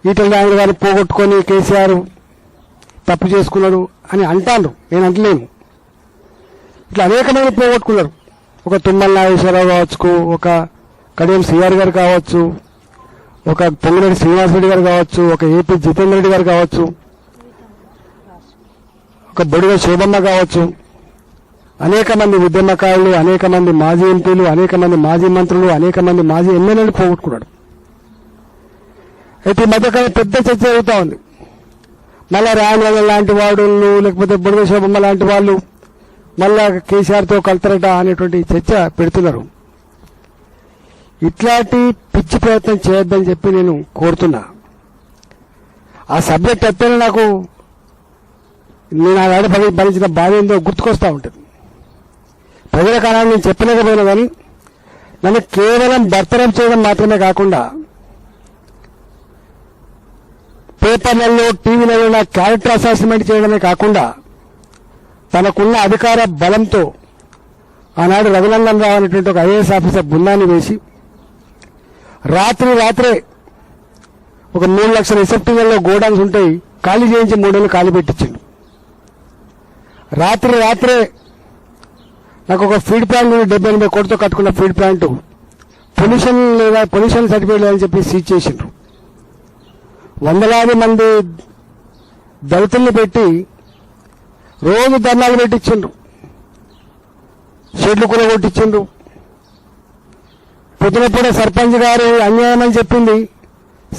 ఈటల రాజేంద్ర గారిని పోగొట్టుకొని కేసీఆర్ తప్పు చేసుకున్నాడు అని అంటాను, నేను అంటలేను. ఇట్లా అనేక మంది పోగొట్టుకున్నారు. ఒక తుమ్మల నాగేశ్వరరావు కావచ్చు, ఒక కడియం సిఆర్ గారు కావచ్చు, ఒక పొంగిరెడ్డి శ్రీనివాసరెడ్డి గారు కావచ్చు, ఒక ఏపీ జితేందర్ రెడ్డి గారు కావచ్చు, ఒక బొడిగ శోభమ్మ కావచ్చు, అనేక మంది ఉద్యమకారులు, అనేక మంది మాజీ ఎంపీలు, అనేక మంది మాజీ మంత్రులు, అనేక మంది మాజీ ఎమ్మెల్యేలు పోగొట్టుకున్నాడు. అయితే ఈ మధ్యకాలం పెద్ద చర్చ జరుగుతూ ఉంది. మళ్ళా రాయనగర్ లాంటి వాడు లేకపోతే బొడిగ శోభమ్మ లాంటి వాళ్ళు మళ్ళా కేసీఆర్తో కలుతారట అనేటువంటి చర్చ పెడుతున్నారు. ఇట్లాంటి పిచ్చి ప్రయత్నం చేయొద్దని చెప్పి నేను కోరుతున్నా. ఆ సబ్జెక్ట్ ఎత్తేనే నాకు నేను ఆడ భరించిన బాధ ఏందో గుర్తుకొస్తూ ఉంటుంది. ప్రజల కాలాన్ని నేను చెప్పలేకపోయినా కానీ నన్ను కేవలం బర్తరం చేయడం మాత్రమే కాకుండా పేపర్లలో టీవీలలో నా క్యారెక్టర్ అసెస్మెంట్ చేయడమే కాకుండా తనకున్న అధికార బలంతో ఆనాడు రఘునందన్ రావు అనేటువంటి ఒక ఐఏఎస్ ఆఫీసర్ బృందాన్ని వేసి రాత్రే ఒక 3 లక్షల రిసెప్టింగ్లలో గోడౌన్స్ ఉంటాయి, ఖాళీ చేయించి 3 నెలలు ఖాళీ పెట్టించిండు. రాత్రే నాకు ఒక ఫీడ్ ప్లాంట్ 78 కోట్లతో కట్టుకున్న ఫీడ్ ప్లాంట్ పొల్యూషన్ సర్టిఫికేట్ లేదని చెప్పి సీజ్ చేసిండ్రు. వందలాది మంది దళితుల్ని పెట్టి రోజు ధర్నాలు పెట్టించిండ్రు, షెడ్లు కూడా కొట్టించిండ్రు. పొద్దునప్పుడే సర్పంచ్ గారు అన్యాయం అని చెప్పింది,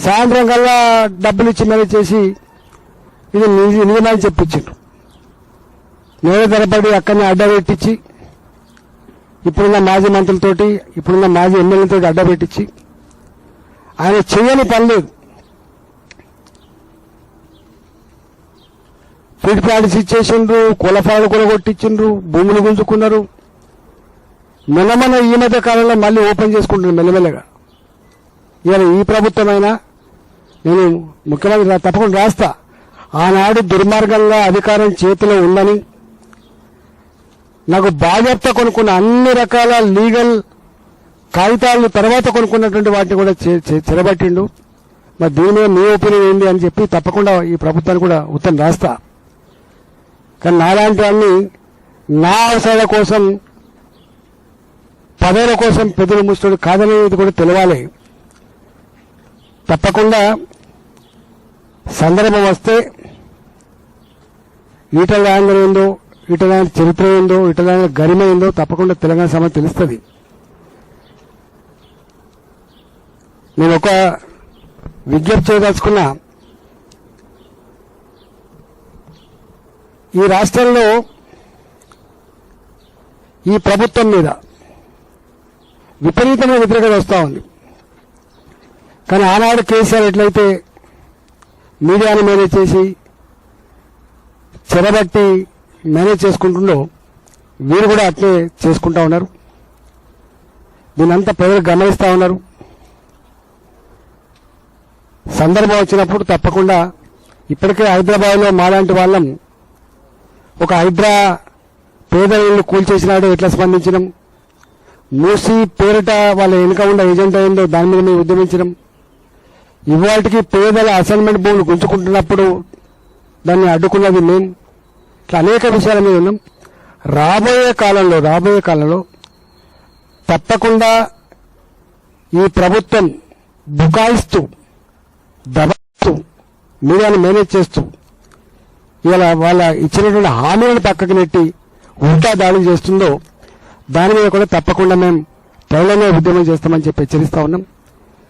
సాయంత్రం కల్లా డబ్బులు ఇచ్చి మేనేజ్ చేసి ఇది నిజమని చెప్పించిండ్రు. నేనే ధరపడి అక్కడనే అడ్డ పెట్టించి ఇప్పుడున్న మాజీ మంత్రులతోటి, ఇప్పుడున్న మాజీ ఎమ్మెల్యేలతో అడ్డ పెట్టించి ఆయన చెయ్యని పని లేదు. ఫీడ్ ప్లాంట్స్ ఇచ్చేసిండ్రు, కులఫాలు కూడా కొట్టించిండ్రు, భూములు గుంజుకున్నారు. మొన్న ఈ మధ్య కాలంలో మళ్ళీ ఓపెన్ చేసుకుంటున్నాను మెల్లమెల్లగా. ఇవాళ ఈ ప్రభుత్వమైనా నేను ముఖ్యమంత్రి తప్పకుండా రాస్తా, ఆనాడు దుర్మార్గంగా అధికారం చేతిలో ఉందని నాకు బాధ్యత కొనుక్కున్న అన్ని రకాల లీగల్ కాగితాలను తర్వాత కొనుక్కున్నటువంటి వాటిని కూడా చెరబట్టిండు. మరి దీని మీద మీ ఒపీనియన్ ఏంటి అని చెప్పి తప్పకుండా ఈ ప్రభుత్వాన్ని కూడా ఉత్తరం రాస్తా. కానీ నాలాంటి వాడిని నా అవసరాల కోసం, పదవుల కోసం పెద్దలు ముస్తుడు కాదనేది కూడా తెలవాలి. తప్పకుండా సందర్భం వస్తే ఈటల రాజేందర్ ఏందో, ఈటల రాజేందర్ చరిత్ర ఏందో, ఈటల రాజేందర్ గరిమ ఏందో తప్పకుండా తెలంగాణ సమాజం తెలుస్తుంది. నేను ఒక విజ్ఞప్తి చేయదలుచుకున్నా. ఈ రాష్ట్రంలో ఈ ప్రభుత్వం మీద విపరీతమైన వ్యతిరేకత వస్తూ ఉంది. కానీ ఆనాడు కేసీఆర్ ఎట్లయితే మీడియాను మేనేజ్ చేసి చెరబట్టి మేనేజ్ చేసుకుంటుండో వీరు కూడా అట్లే చేసుకుంటా ఉన్నారు. దీనంతా ప్రజలు గమనిస్తూ ఉన్నారు. సందర్భం వచ్చినప్పుడు తప్పకుండా ఇప్పటికే హైదరాబాద్లో మాలాంటి వాళ్ళం ఒక హైడ్రా పేద ఇళ్లు కూల్చేసినాడు ఎట్లా స్పందించడం, మూసి పేరిట వాళ్ళ వెనుక ఉన్న ఏజెంట్ అయిందో దాని మీద మేము ఉద్యమించడం, ఇవాళకి పేదల అసైన్మెంట్ భూములు గుంజుకుంటున్నప్పుడు దాన్ని అడ్డుకున్నది మేము. ఇట్లా అనేక విషయాల మీద ఉన్నాం. రాబోయే కాలంలో తప్పకుండా ఈ ప్రభుత్వం బుకాయిస్తూ దబాయిస్తూ మీడియాను మేనేజ్ చేస్తూ ఇలా వాళ్ళ ఇచ్చినటువంటి హామీలను పక్కకు నెట్టి ఉల్టా దాడులు చేస్తుందో దాని మీద కూడా తప్పకుండా మేము త్వరలోనే ఉద్యమం చేస్తామని చెప్పి హెచ్చరిస్తా ఉన్నాం.